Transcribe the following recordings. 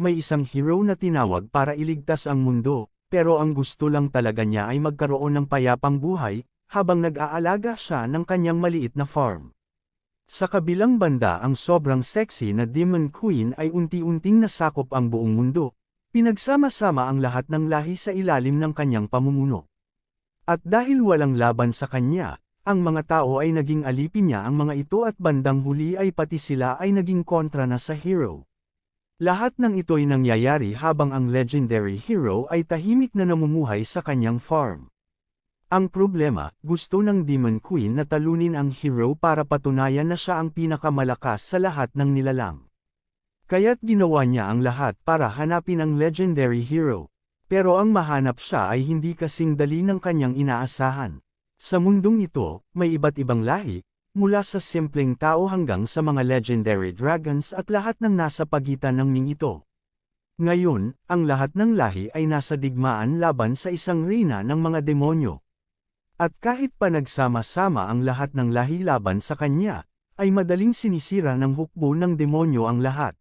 may isang hero na tinawag para iligtas ang mundo, pero ang gusto lang talaga niya ay magkaroon ng payapang buhay, habang nag-aalaga siya ng kanyang maliit na farm. Sa kabilang banda ang sobrang sexy na Demon Queen ay unti-unting nasakop ang buong mundo, pinagsama-sama ang lahat ng lahi sa ilalim ng kanyang pamumuno. At dahil walang laban sa kanya, ang mga tao ay naging alipin niya ang mga ito at bandang huli ay pati sila ay naging kontra na sa hero. Lahat ng ito'y nangyayari habang ang legendary hero ay tahimik na namumuhay sa kanyang farm. Ang problema, gusto ng Demon Queen na talunin ang hero para patunayan na siya ang pinakamalakas sa lahat ng nilalang. Kaya't ginawa niya ang lahat para hanapin ang legendary hero. Pero ang mahanap siya ay hindi kasing dali ng kanyang inaasahan. Sa mundong ito, may iba't ibang lahi, mula sa simpleng tao hanggang sa mga legendary dragons at lahat ng nasa pagitan ng ming ito. Ngayon, ang lahat ng lahi ay nasa digmaan laban sa isang reyna ng mga demonyo. At kahit pa nagsama-sama ang lahat ng lahi laban sa kanya, ay madaling sinisira ng hukbo ng demonyo ang lahat.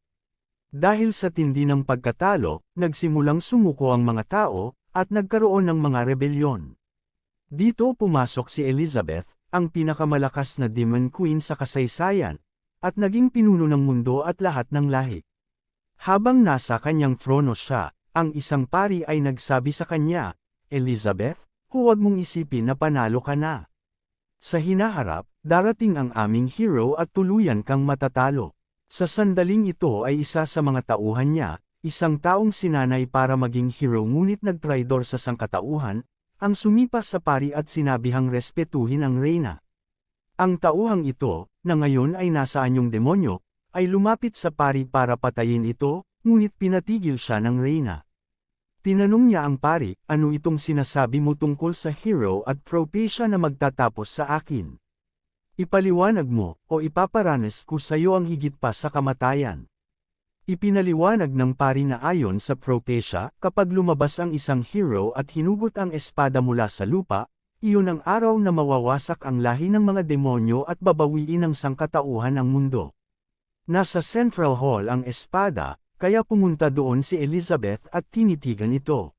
Dahil sa tindi ng pagkatalo, nagsimulang sumuko ang mga tao, at nagkaroon ng mga rebelyon. Dito pumasok si Elizabeth, ang pinakamalakas na Demon Queen sa kasaysayan, at naging pinuno ng mundo at lahat ng lahi. Habang nasa kanyang trono siya, ang isang pari ay nagsabi sa kanya, "Elizabeth, huwag mong isipin na panalo ka na. Sa hinaharap, darating ang aming hero at tuluyan kang matatalo." Sa sandaling ito ay isa sa mga tauhan niya, isang taong sinanay para maging hero ngunit nagtraidor sa sangkatauhan, ang sumipa sa pari at sinabihang respetuhin ang reyna. Ang tauhang ito, na ngayon ay nasa anyong demonyo, ay lumapit sa pari para patayin ito, ngunit pinatigil siya ng reyna. Tinanong niya ang pari, "Ano itong sinasabi mo tungkol sa hero at propesya na magtatapos sa akin? Ipaliwanag mo, o ipaparanas ko sa iyo ang higit pa sa kamatayan." Ipinaliwanag ng pari na ayon sa propesya, kapag lumabas ang isang hero at hinugot ang espada mula sa lupa, iyon ang araw na mawawasak ang lahi ng mga demonyo at babawiin ng sangkatauhan ang mundo. Nasa Central Hall ang espada, kaya pumunta doon si Elizabeth at tinitigan ito.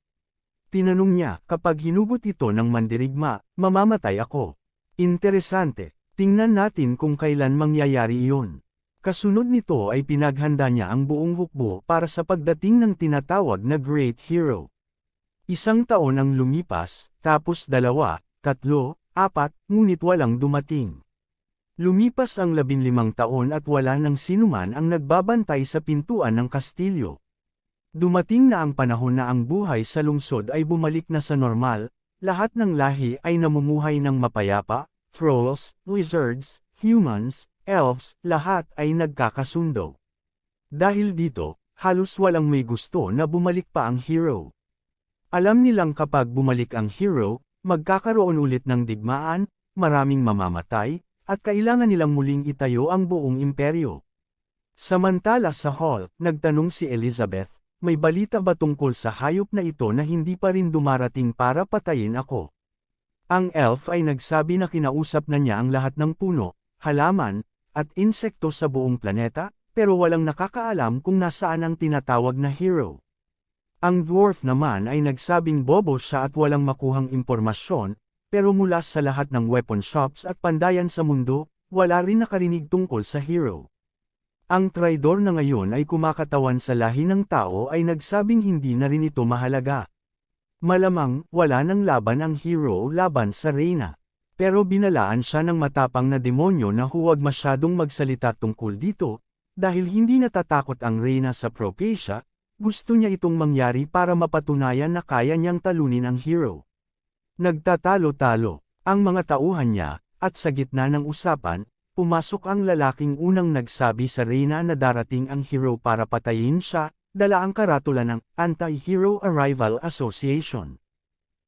Tinanong niya, "Kapag hinugot ito ng mandirigma, mamamatay ako." Interesante, tingnan natin kung kailan mangyayari iyon. Kasunod nito ay pinaghanda niya ang buong hukbo para sa pagdating ng tinatawag na Great Hero. Isang taon ang lumipas, tapos 2, 3, 4, ngunit walang dumating. Lumipas ang 15 taon at wala nang sinuman ang nagbabantay sa pintuan ng kastilyo. Dumating na ang panahon na ang buhay sa lungsod ay bumalik na sa normal, lahat ng lahi ay namumuhay ng mapayapa, trolls, wizards, humans, elves, lahat ay nagkakasundo. Dahil dito, halos walang may gusto na bumalik pa ang hero. Alam nilang kapag bumalik ang hero, magkakaroon ulit ng digmaan, maraming mamamatay, at kailangan nilang muling itayo ang buong imperyo. Samantala sa hall, nagtanong si Elizabeth, "May balita ba tungkol sa hayop na ito na hindi pa rin dumarating para patayin ako?" Ang elf ay nagsabi na kinausap na niya ang lahat ng puno, halaman, at insekto sa buong planeta, pero walang nakakaalam kung nasaan ang tinatawag na hero. Ang dwarf naman ay nagsabing bobo siya at walang makuhang impormasyon, pero mula sa lahat ng weapon shops at pandayan sa mundo, wala rin nakarinig tungkol sa hero. Ang traidor na ngayon ay kumakatawan sa lahi ng tao ay nagsabing hindi na rin ito mahalaga. Malamang, wala nang laban ang hero laban sa reyna. Pero binalaan siya ng matapang na demonyo na huwag masyadong magsalita tungkol dito, dahil hindi natatakot ang reyna sa propesya, gusto niya itong mangyari para mapatunayan na kaya niyang talunin ang hero. Nagtatalo-talo ang mga tauhan niya, at sa gitna ng usapan, pumasok ang lalaking unang nagsabi sa reyna na darating ang hero para patayin siya, dala ang karatula ng Anti-Hero Arrival Association.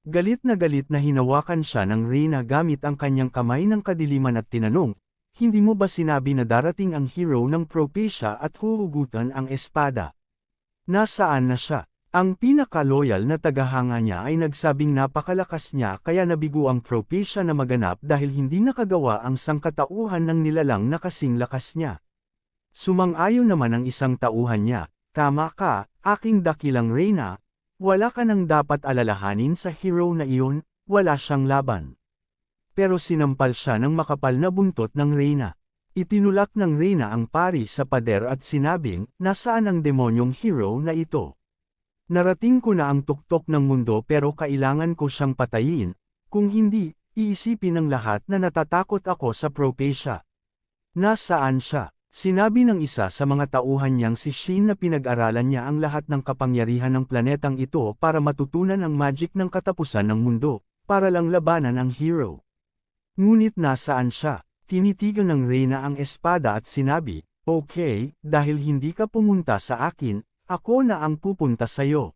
Galit na hinawakan siya ng reyna gamit ang kanyang kamay ng kadiliman at tinanong, "Hindi mo ba sinabi na darating ang hero ng propesya at huhugutan ang espada? Nasaan na siya?" Ang pinaka-loyal na tagahanga niya ay nagsabing napakalakas niya kaya nabigo ang propesya na maganap dahil hindi nakagawa ang sangkatauhan ng nilalang na kasing lakas niya. Sumang-ayon naman ang isang tauhan niya, Tama ka, aking dakilang reyna. Wala ka nang dapat alalahanin sa hero na iyon, wala siyang laban. Pero sinampal siya ng makapal na buntot ng reyna. Itinulak ng reyna ang pari sa pader at sinabing, nasaan ang demonyong hero na ito? Narating ko na ang tuktok ng mundo pero kailangan ko siyang patayin, kung hindi, iisipin ng lahat na natatakot ako sa Propecia. Nasaan siya? Sinabi ng isa sa mga tauhan niyang si Shin na pinag-aralan niya ang lahat ng kapangyarihan ng planetang ito para matutunan ang magic ng katapusan ng mundo, para lang labanan ang hero. Ngunit nasaan siya? Tinitigan ng reyna ang espada at sinabi, okay, dahil hindi ka pumunta sa akin, ako na ang pupunta sa'yo.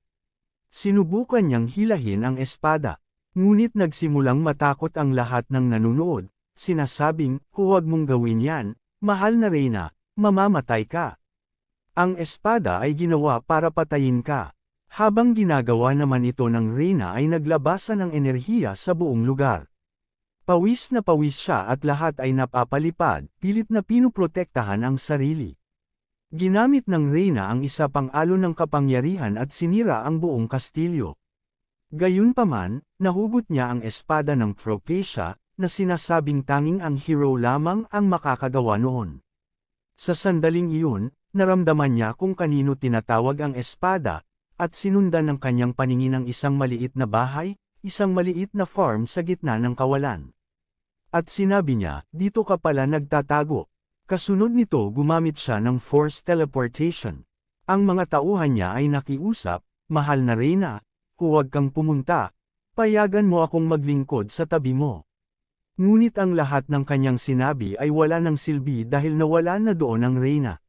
Sinubukan niyang hilahin ang espada. Ngunit nagsimulang matakot ang lahat ng nanunood, sinasabing, huwag mong gawin yan, mahal na reyna, mamamatay ka. Ang espada ay ginawa para patayin ka. Habang ginagawa naman ito ng reyna ay naglabasan ng enerhiya sa buong lugar. Pawis na pawis siya at lahat ay napapalipad, pilit na pinuprotektahan ang sarili. Ginamit ng reyna ang isa pang alon ng kapangyarihan at sinira ang buong kastilyo. Gayunpaman, nahugot niya ang espada ng Propecia, na sinasabing tanging ang hero lamang ang makakagawa noon. Sa sandaling iyon, naramdaman niya kung kanino tinatawag ang espada, at sinundan ng kanyang paningin ang isang maliit na bahay, isang maliit na farm sa gitna ng kawalan. At sinabi niya, dito ka pala nagtatago. Kasunod nito gumamit siya ng forced teleportation. Ang mga tauhan niya ay nakiusap, mahal na reyna, huwag kang pumunta, payagan mo akong maglingkod sa tabi mo. Ngunit ang lahat ng kanyang sinabi ay wala ng silbi dahil nawala na doon ang reyna.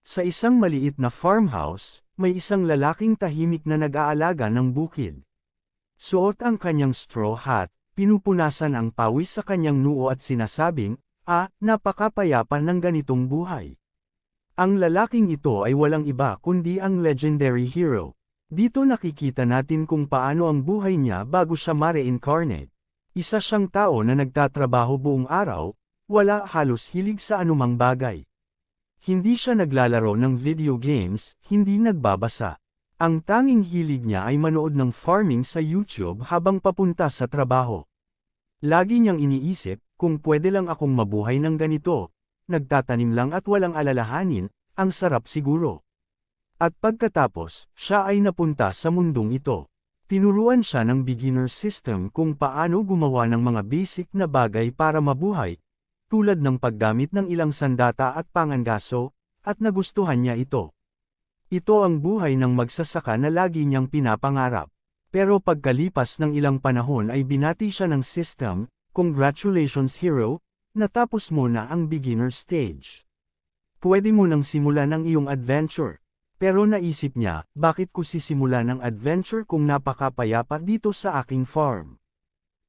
Sa isang maliit na farmhouse, may isang lalaking tahimik na nag-aalaga ng bukid. Suot ang kanyang straw hat, pinupunasan ang pawis sa kanyang noo at sinasabing, napakapayapa ng ganitong buhay. Ang lalaking ito ay walang iba kundi ang legendary hero. Dito nakikita natin kung paano ang buhay niya bago siya ma-reincarnate. Isa siyang tao na nagtatrabaho buong araw, wala halos hilig sa anumang bagay. Hindi siya naglalaro ng video games, hindi nagbabasa. Ang tanging hilig niya ay manood ng farming sa YouTube habang papunta sa trabaho. Lagi niyang iniisip, kung pwede lang akong mabuhay ng ganito, nagtatanim lang at walang alalahanin, ang sarap siguro. At pagkatapos, siya ay napunta sa mundong ito. Tinuruan siya ng beginner system kung paano gumawa ng mga basic na bagay para mabuhay, tulad ng paggamit ng ilang sandata at pangangaso, at nagustuhan niya ito. Ito ang buhay ng magsasaka na lagi niyang pinapangarap. Pero pagkalipas ng ilang panahon ay binati siya ng system, congratulations hero, natapos mo na ang beginner stage. Pwede mo nang simulan ang iyong adventure. Pero naisip niya, bakit ko sisimulan ang adventure kung napakapayapa dito sa aking farm?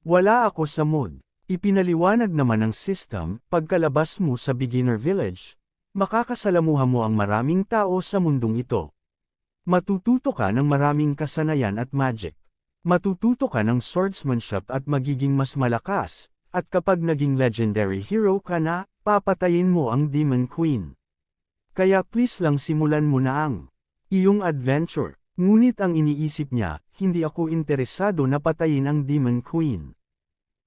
Wala ako sa mood. Ipinaliwanag naman ng system, pagkalabas mo sa beginner village, makakasalamuha mo ang maraming tao sa mundong ito. Matututo ka ng maraming kasanayan at magic. Matututo ka ng swordsmanship at magiging mas malakas, at kapag naging legendary hero ka na, papatayin mo ang Demon Queen. Kaya please lang simulan mo na ang iyong adventure. Ngunit ang iniisip niya, hindi ako interesado na patayin ang Demon Queen.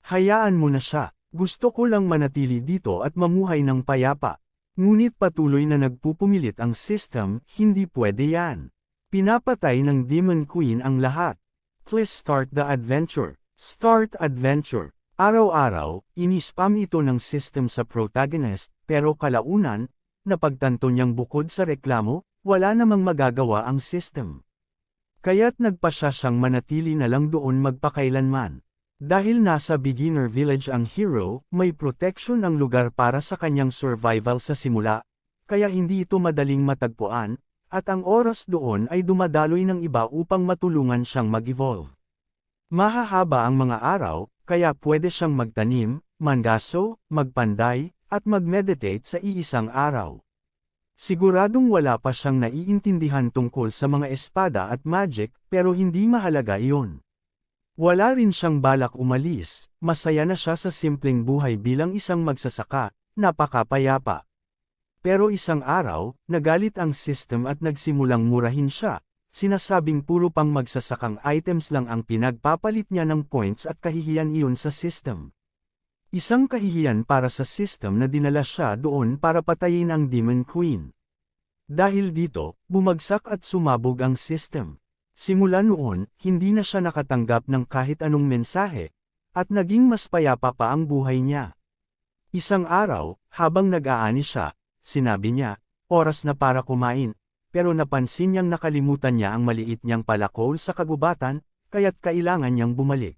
Hayaan mo na siya, gusto ko lang manatili dito at mamuhay ng payapa. Ngunit patuloy na nagpupumilit ang system, hindi pwede yan. Pinapatay ng Demon Queen ang lahat. Please start the adventure. Start adventure. Araw-araw, ini-spam ito ng system sa protagonist, pero kalaunan, napagtanto niyang bukod sa reklamo, wala namang magagawa ang system. Kaya't nagpasya siyang manatili na lang doon magpakailanman. Dahil nasa beginner village ang hero, may protection ang lugar para sa kanyang survival sa simula, kaya hindi ito madaling matagpuan, at ang oras doon ay dumadaloy ng iba upang matulungan siyang mag-evolve. Mahahaba ang mga araw, kaya pwede siyang magtanim, mangaso, magpanday, at mag-meditate sa iisang araw. Siguradong wala pa siyang naiintindihan tungkol sa mga espada at magic, pero hindi mahalaga iyon. Wala rin siyang balak umalis, masaya na siya sa simpleng buhay bilang isang magsasaka, napakapayapa. Pero isang araw, nagalit ang system at nagsimulang murahin siya, sinasabing puro pang magsasakang items lang ang pinagpapalit niya ng points at kahihiyan iyon sa system. Isang kahihiyan para sa system na dinala siya doon para patayin ang Demon Queen. Dahil dito, bumagsak at sumabog ang system. Simula noon, hindi na siya nakatanggap ng kahit anong mensahe, at naging mas payapa pa ang buhay niya. Isang araw, habang nag-aani siya, sinabi niya, oras na para kumain, pero napansin niyang nakalimutan niya ang maliit niyang palakol sa kagubatan, kaya't kailangan niyang bumalik.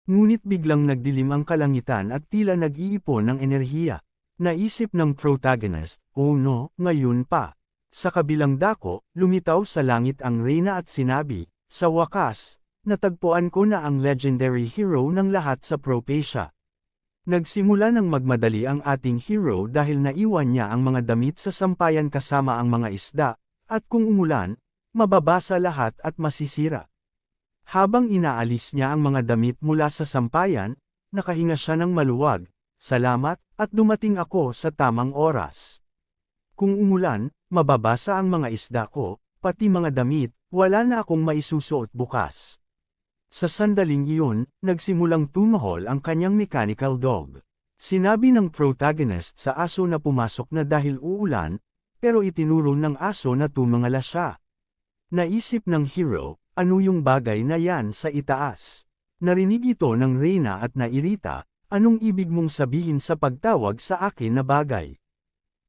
Ngunit biglang nagdilim ang kalangitan at tila nag-iipon ng enerhiya. Naisip ng protagonist, oh no, ngayon pa. Sa kabilang dako, lumitaw sa langit ang reyna at sinabi, sa wakas, natagpuan ko na ang legendary hero ng lahat sa Propecia. Nagsimula ng magmadali ang ating hero dahil naiwan niya ang mga damit sa sampayan kasama ang mga isda, at kung umulan, mababasa lahat at masisira. Habang inaalis niya ang mga damit mula sa sampayan, nakahinga siya ng maluwag, salamat, at dumating ako sa tamang oras. Kung umulan, mababasa ang mga isda ko, pati mga damit, wala na akong maisusuot bukas. Sa sandaling iyon, nagsimulang tumahol ang kanyang mechanical dog. Sinabi ng protagonist sa aso na pumasok na dahil uulan, pero itinuro ng aso na tumangala siya. Naisip ng hero, ano yung bagay na yan sa itaas? Narinig ito ng reyna at nairita, anong ibig mong sabihin sa pagtawag sa akin na bagay?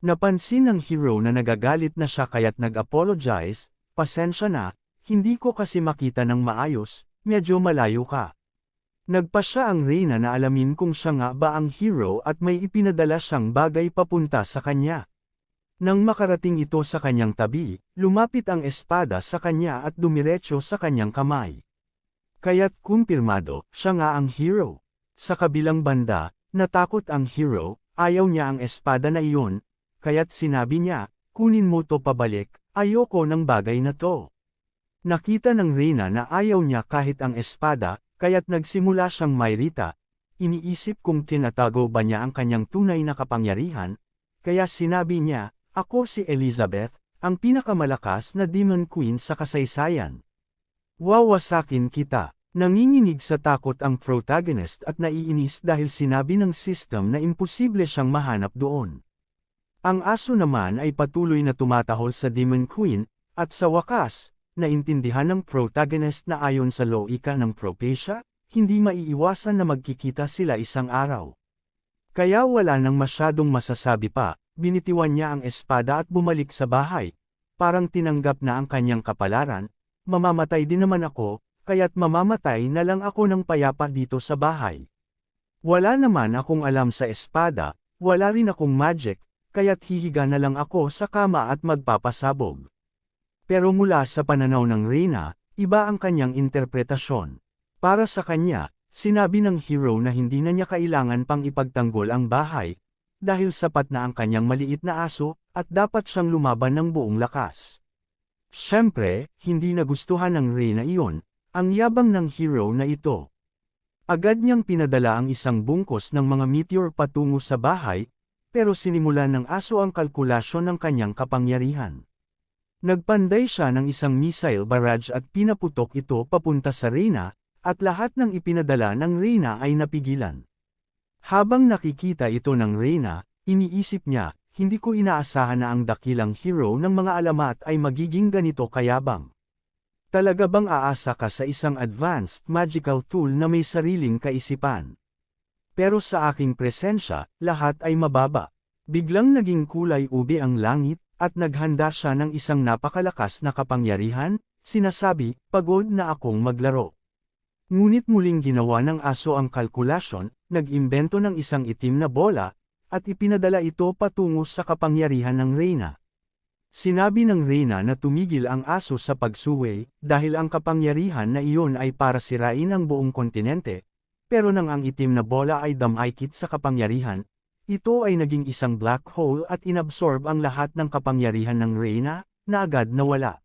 Napansin ng hero na nagagalit na siya kaya't nag-apologize, pasensya na, hindi ko kasi makita ng maayos, medyo malayo ka. Nagpa siya ang reyna na alamin kung siya nga ba ang hero at may ipinadala siyang bagay papunta sa kanya. Nang makarating ito sa kanyang tabi, lumapit ang espada sa kanya at dumiretso sa kanyang kamay. Kaya't kumpirmado, siya nga ang hero. Sa kabilang banda, natakot ang hero, ayaw niya ang espada na iyon, kaya't sinabi niya, kunin mo to pabalik, ayoko ng bagay na to. Nakita ng reyna na ayaw niya kahit ang espada, kaya't nagsimula siyang mayrita, iniisip kung tinatago ba niya ang kanyang tunay na kapangyarihan, kaya sinabi niya, ako si Elizabeth, ang pinakamalakas na Demon Queen sa kasaysayan. Wawasakin kita. Nanginginig sa takot ang protagonist at naiinis dahil sinabi ng system na imposible siyang mahanap doon. Ang aso naman ay patuloy na tumatahol sa Demon Queen, at sa wakas, naintindihan ng protagonist na ayon sa loika ng Propecia, hindi maiiwasan na magkikita sila isang araw. Kaya wala nang masyadong masasabi pa, binitiwan niya ang espada at bumalik sa bahay. Parang tinanggap na ang kanyang kapalaran, mamamatay din naman ako, kaya't mamamatay na lang ako ng payapa dito sa bahay. Wala naman akong alam sa espada, wala rin akong magic, kaya't hihiga na lang ako sa kama at magpapasabog. Pero mula sa pananaw ng reyna, iba ang kanyang interpretasyon. Para sa kanya, sinabi ng hero na hindi na niya kailangan pang ipagtanggol ang bahay, dahil sapat na ang kanyang maliit na aso, at dapat siyang lumaban ng buong lakas. Siyempre, hindi nagustuhan ng reyna iyon, ang yabang ng hero na ito. Agad niyang pinadala ang isang bungkos ng mga meteor patungo sa bahay, pero sinimulan ng aso ang kalkulasyon ng kanyang kapangyarihan. Nagpanday siya ng isang missile barrage at pinaputok ito papunta sa reyna, at lahat ng ipinadala ng reyna ay napigilan. Habang nakikita ito ng reyna, iniisip niya, hindi ko inaasahan na ang dakilang hero ng mga alamat ay magiging ganito kayabang. Talaga bang aasa ka sa isang advanced magical tool na may sariling kaisipan? Pero sa aking presensya, lahat ay mababa. Biglang naging kulay ube ang langit, at naghanda siya ng isang napakalakas na kapangyarihan, sinasabi, pagod na akong maglaro. Ngunit muling ginawa ng aso ang kalkulasyon, nag-imbento ng isang itim na bola, at ipinadala ito patungo sa kapangyarihan ng reyna. Sinabi ng reyna na tumigil ang aso sa pagsuway, dahil ang kapangyarihan na iyon ay para sirain ang buong kontinente, pero nang ang itim na bola ay damaykit sa kapangyarihan, ito ay naging isang black hole at inabsorb ang lahat ng kapangyarihan ng reyna, na agad nawala.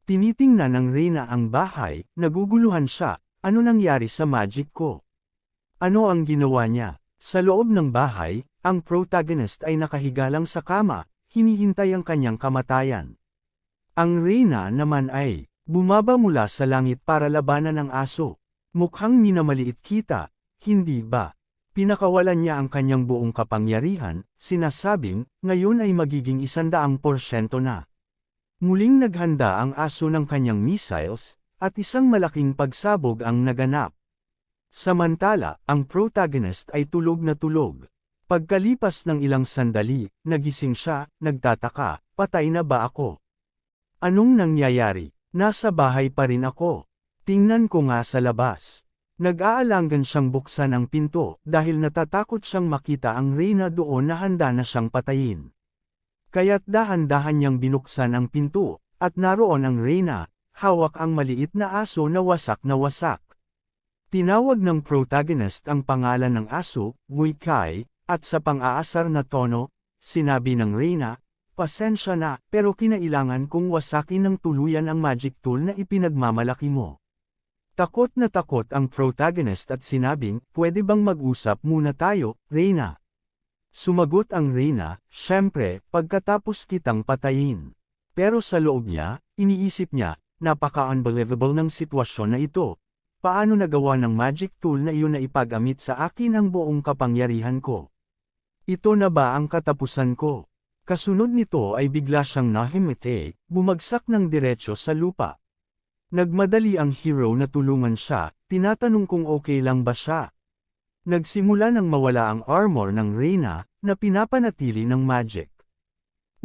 Tinitingnan ng reyna ang bahay, naguguluhan siya, ano nangyari sa magic ko? Ano ang ginawa niya? Sa loob ng bahay, ang protagonist ay nakahiga lang sa kama, hinihintay ang kanyang kamatayan. Ang reyna naman ay bumaba mula sa langit para labanan ang aso. Mukhang minamaliit kita, hindi ba? Pinakawalan niya ang kanyang buong kapangyarihan, sinasabing, ngayon ay magiging 100% na. Muling naghanda ang aso ng kanyang missiles, at isang malaking pagsabog ang naganap. Samantala, ang protagonist ay tulog na tulog. Pagkalipas ng ilang sandali, nagising siya, nagtataka, patay na ba ako? Anong nangyayari? Nasa bahay pa rin ako. Tingnan ko nga sa labas. Nag-aalangan siyang buksan ang pinto dahil natatakot siyang makita ang reyna doon na handa na siyang patayin. Kaya't dahan-dahan niyang binuksan ang pinto, at naroon ang reyna, hawak ang maliit na aso na wasak na wasak. Tinawag ng protagonist ang pangalan ng aso, Wei Kai, at sa pang-aasar na tono, sinabi ng reyna, pasensya na, pero kinailangan kong wasakin ng tuluyan ang magic tool na ipinagmamalaki mo. Takot na takot ang protagonist at sinabing, pwede bang mag-usap muna tayo, reyna? Sumagot ang reyna, syempre, pagkatapos kitang patayin. Pero sa loob niya, iniisip niya, napaka-unbelievable ng sitwasyon na ito. Paano nagawa ng magic tool na iyon na ipagamit sa akin ang buong kapangyarihan ko? Ito na ba ang katapusan ko? Kasunod nito ay bigla siyang nahimete, bumagsak ng diretso sa lupa. Nagmadali ang hero na tulungan siya, tinatanong kung okay lang ba siya. Nagsimula nang mawala ang armor ng reyna, na pinapanatili ng magic.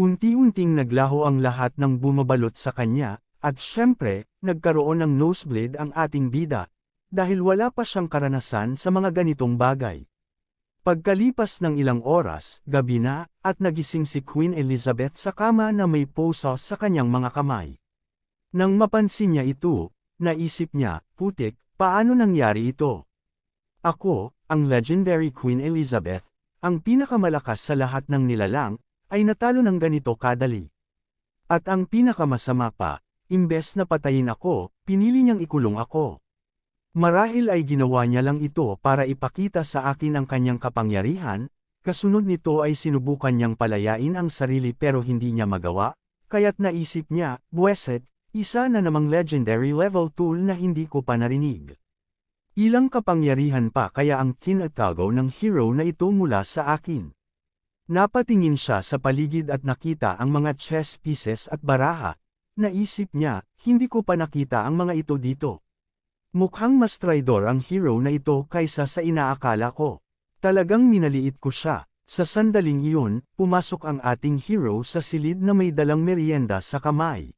Unti-unting naglaho ang lahat ng bumabalot sa kanya, at syempre, nagkaroon ng nosebleed ang ating bida, dahil wala pa siyang karanasan sa mga ganitong bagay. Pagkalipas ng ilang oras, gabi na, at nagising si Queen Elizabeth sa kama na may poso sa kanyang mga kamay. Nang mapansin niya ito, naisip niya, putik, paano nangyari ito? Ako, ang legendary Queen Elizabeth, ang pinakamalakas sa lahat ng nilalang, ay natalo ng ganito kadali. At ang pinakamasama pa, imbes na patayin ako, pinili niyang ikulong ako. Marahil ay ginawa niya lang ito para ipakita sa akin ang kanyang kapangyarihan, kasunod nito ay sinubukan niyang palayain ang sarili pero hindi niya magawa, kaya't naisip niya, buweset, isa na namang legendary level tool na hindi ko pa narinig. Ilang kapangyarihan pa kaya ang tinatago ng hero na ito mula sa akin. Napatingin siya sa paligid at nakita ang mga chess pieces at baraha. Naisip niya, hindi ko pa nakita ang mga ito dito. Mukhang mas traidor ang hero na ito kaysa sa inaakala ko. Talagang minaliit ko siya. Sa sandaling iyon, pumasok ang ating hero sa silid na may dalang merienda sa kamay.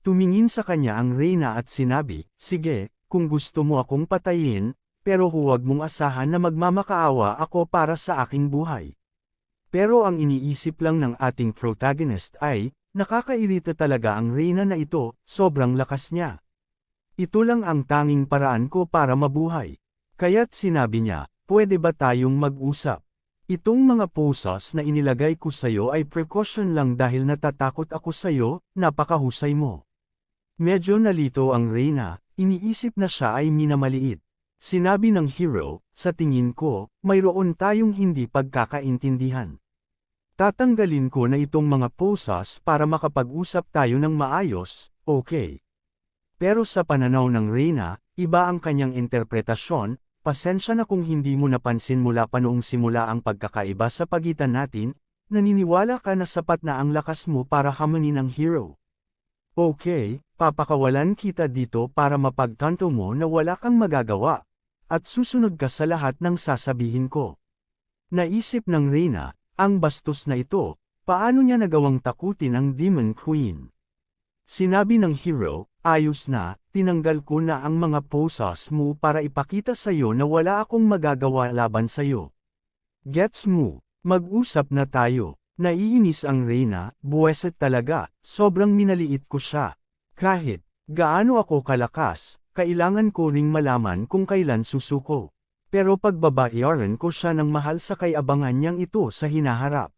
Tumingin sa kanya ang reyna at sinabi, sige, kung gusto mo akong patayin, pero huwag mong asahan na magmamakaawa ako para sa aking buhay. Pero ang iniisip lang ng ating protagonist ay, nakakairita talaga ang reyna na ito, sobrang lakas niya. Ito lang ang tanging paraan ko para mabuhay. Kaya't sinabi niya, pwede ba tayong mag-usap? Itong mga poses na inilagay ko sayo ay precaution lang dahil natatakot ako sayo, napakahusay mo. Medyo nalito ang reyna, iniisip na siya ay minamaliit. Sinabi ng hero, sa tingin ko, mayroon tayong hindi pagkakaintindihan. Tatanggalin ko na itong mga poses para makapag-usap tayo ng maayos, okay? Pero sa pananaw ng reyna, iba ang kanyang interpretasyon, pasensya na kung hindi mo napansin mula pa noong simula ang pagkakaiba sa pagitan natin, naniniwala ka na sapat na ang lakas mo para hamanin ang hero. Okay, papakawalan kita dito para mapagtanto mo na wala kang magagawa, at susunod ka sa lahat ng sasabihin ko. Naisip ng reyna, ang bastos na ito, paano niya nagawang takutin ang Demon Queen? Sinabi ng hero, ayos na, tinanggal ko na ang mga poses mo para ipakita sayo na wala akong magagawa laban sayo. Gets mo, mag-usap na tayo. Naiinis ang reyna, buweset talaga, sobrang minaliit ko siya. Kahit, gaano ako kalakas, kailangan ko ring malaman kung kailan susuko. Pero pagbabayaran ko siya ng mahal sa kay-abangan niyang ito sa hinaharap.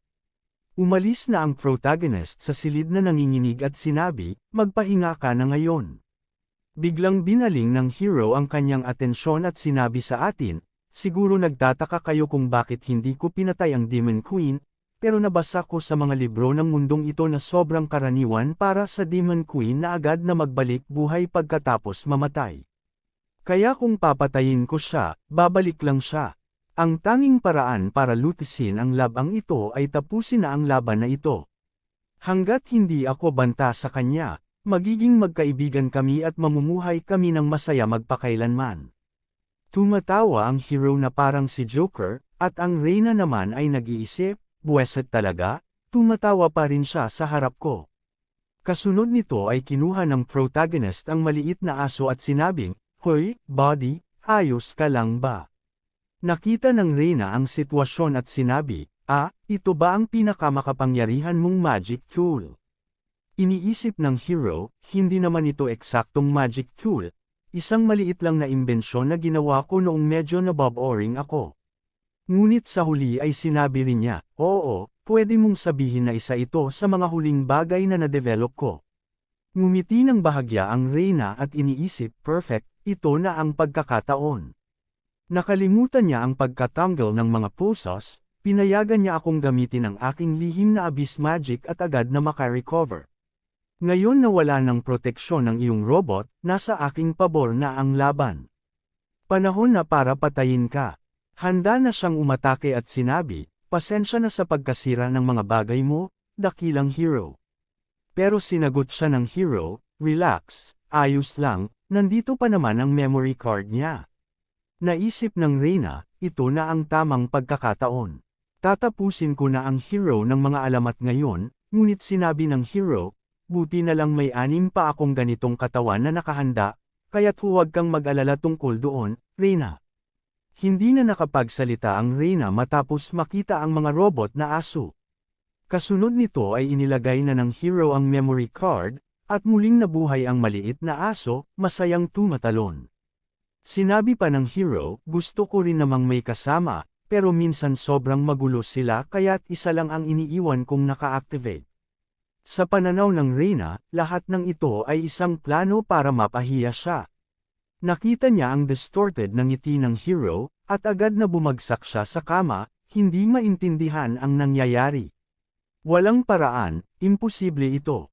Umalis na ang protagonist sa silid na nanginginig at sinabi, magpahinga ka na ngayon. Biglang binaling ng hero ang kanyang atensyon at sinabi sa atin, siguro nagtataka kayo kung bakit hindi ko pinatay ang Demon Queen, pero nabasa ko sa mga libro ng mundong ito na sobrang karaniwan para sa Demon Queen na agad na magbalik buhay pagkatapos mamatay. Kaya kung papatayin ko siya, babalik lang siya. Ang tanging paraan para lutisin ang labang ito ay tapusin na ang laban na ito. Hanggat hindi ako banta sa kanya, magiging magkaibigan kami at mamumuhay kami ng masaya magpakailanman. Tumatawa ang hero na parang si Joker, at ang Reyna naman ay nag-iisip, buweset talaga, tumatawa pa rin siya sa harap ko. Kasunod nito ay kinuha ng protagonist ang maliit na aso at sinabing, "Hoy, buddy, ayos ka lang ba?" Nakita ng Reyna ang sitwasyon at sinabi, ito ba ang pinakamakapangyarihan mong magic tool?" Iniisip ng hero, hindi naman ito eksaktong magic tool, isang maliit lang na imbensyon na ginawa ko noong medyo naboboring ako. Ngunit sa huli ay sinabi rin niya, "Oo, pwede mong sabihin na isa ito sa mga huling bagay na na-develop ko." Ngumiti ng bahagya ang Reyna at iniisip, perfect, ito na ang pagkakataon. Nakalimutan niya ang pagkatanggal ng mga pusos, pinayagan niya akong gamitin ang aking lihim na abyss magic at agad na makarecover. Ngayon na wala ng proteksyon ng iyong robot, nasa aking pabor na ang laban. Panahon na para patayin ka. Handa na siyang umatake at sinabi, "Pasensya na sa pagkasira ng mga bagay mo, dakilang hero." Pero sinagot siya ng hero, "Relax, ayos lang, nandito pa naman ang memory card niya." Naisip ng Reyna, ito na ang tamang pagkakataon. Tatapusin ko na ang hero ng mga alamat ngayon, ngunit sinabi ng hero, "Buti na lang may 6 pa akong ganitong katawan na nakahanda, kaya't huwag kang mag-alala tungkol doon, Reyna." Hindi na nakapagsalita ang Reyna matapos makita ang mga robot na aso. Kasunod nito ay inilagay na ng hero ang memory card, at muling nabuhay ang maliit na aso, masayang tumatalon. Sinabi pa ng hero, "Gusto ko rin namang may kasama, pero minsan sobrang magulo sila kaya't isa lang ang iniiwan kong naka-activate." Sa pananaw ng Reyna, lahat ng ito ay isang plano para mapahiya siya. Nakita niya ang distorted na ngiti ng hero, at agad na bumagsak siya sa kama, hindi maintindihan ang nangyayari. Walang paraan, imposible ito.